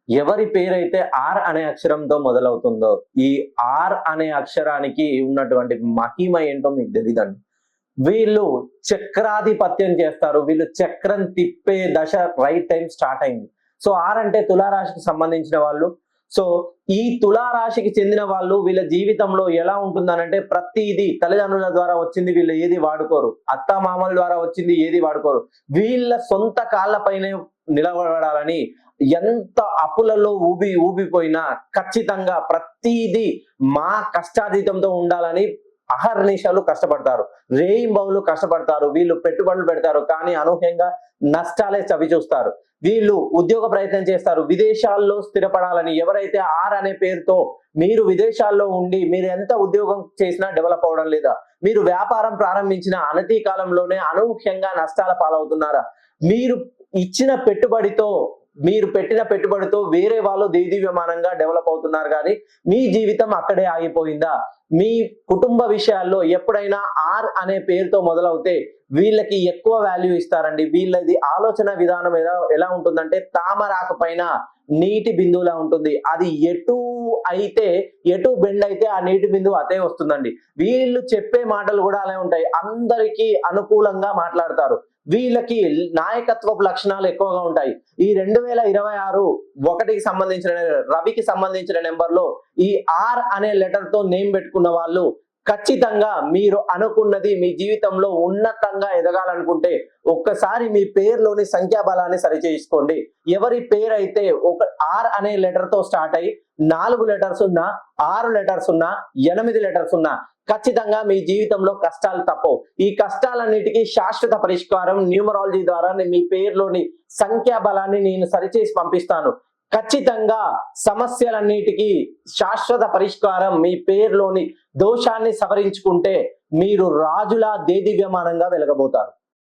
ఎవరి పేరైతే ఆర్ అనే అక్షరంతో మొదలవుతుందో, ఈ ఆర్ అనే అక్షరానికి ఉన్నటువంటి మహిమ ఏంటో మీకు తెలీదండి. వీళ్ళు చక్రాధిపత్యం చేస్తారు. వీళ్ళు చక్రం తిప్పే దశ రైట్ టైం స్టార్ట్ అయింది. సో ఆర్ అంటే తులారాశికి సంబంధించిన వాళ్ళు. సో ఈ తులారాశికి చెందిన వాళ్ళు వీళ్ళ జీవితంలో ఎలా ఉంటుందనంటే, ప్రతిదీ తల్లిదండ్రుల ద్వారా వచ్చింది వీళ్ళు ఏది వాడుకోరు, అత్తామామల ద్వారా వచ్చింది ఏది వాడుకోరు. వీళ్ళ సొంత కాళ్ళపైనే నిలబడాలని ఎంత అప్పులలో ఊబిపోయినా ఖచ్చితంగా ప్రతిదీ మా కష్టాతీతంతో ఉండాలని అహర్నిశలు కష్టపడతారు. రేయింబవళ్ళు కష్టపడతారు. వీళ్ళు పెట్టుబడులు పెడతారు, కానీ అనూహ్యంగా నష్టాలే చవి చూస్తారు. వీళ్ళు ఉద్యోగ ప్రయత్నం చేస్తారు, విదేశాల్లో స్థిరపడాలని. ఎవరైతే ఆర్ అనే పేరుతో మీరు విదేశాల్లో ఉండి మీరు ఎంత ఉద్యోగం చేసినా డెవలప్ అవడం లేదా, మీరు వ్యాపారం ప్రారంభించిన అనతి కాలంలోనే అనూహ్యంగా నష్టాల పాలవుతున్నారా, మీరు ఇచ్చిన పెట్టుబడితో మీరు పెట్టిన పెట్టుబడితో వేరే వాళ్ళు దేదీవ్యమానంగా డెవలప్ అవుతున్నారు, కానీ మీ జీవితం అక్కడే ఆగిపోయిందా? మీ కుటుంబ విషయాల్లో ఎప్పుడైనా ఆర్ అనే పేరుతో మొదలవుతే వీళ్ళకి ఎక్కువ వాల్యూ ఇస్తారండి. వీళ్ళది ఆలోచన విధానం ఎలా ఉంటుందంటే, తామరాక పైన నీటి బిందువులా ఉంటుంది. అది ఎటు బెండ్ అయితే ఆ నీటి బిందువు అదే వస్తుందండి. వీళ్ళు చెప్పే మాటలు కూడా అలా ఉంటాయి. అందరికీ అనుకూలంగా మాట్లాడతారు. వీళ్ళకి నాయకత్వపు లక్షణాలు ఎక్కువగా ఉంటాయి. ఈ 2026 ఒకటికి సంబంధించిన రవికి సంబంధించిన నెంబర్ లో ఈ ఆర్ అనే లెటర్ తో నేమ్ పెట్టుకున్న వాళ్ళు ఖచ్చితంగా మీరు అనుకున్నది మీ జీవితంలో ఉన్నతంగా ఎదగాలనుకుంటే ఒక్కసారి మీ పేరులోని సంఖ్యాబలాన్ని సరిచేసుకోండి. ఎవరి పేరైతే ఒక ఆర్ అనే లెటర్ తో స్టార్ట్ అయ్యి 4 లెటర్స్ ఉన్నా, 6 లెటర్స్ ఉన్నా, 8 లెటర్స్ ఉన్నా ఖచ్చితంగా మీ జీవితంలో కష్టాలు తప్పవు. ఈ కష్టాలన్నిటికీ శాశ్వత పరిష్కారం న్యూమరాలజీ ద్వారా మీ పేరులోని సంఖ్యాబలాన్ని నేను సరిచేసి పంపిస్తాను. ఖచ్చితంగా సమస్యలన్నిటికీ శాశ్వత పరిష్కారం మీ పేరులోని దోషాన్ని సవరించుకుంటే మీరు రాజులా దేదీవ్యమానంగా వెలగబోతారు.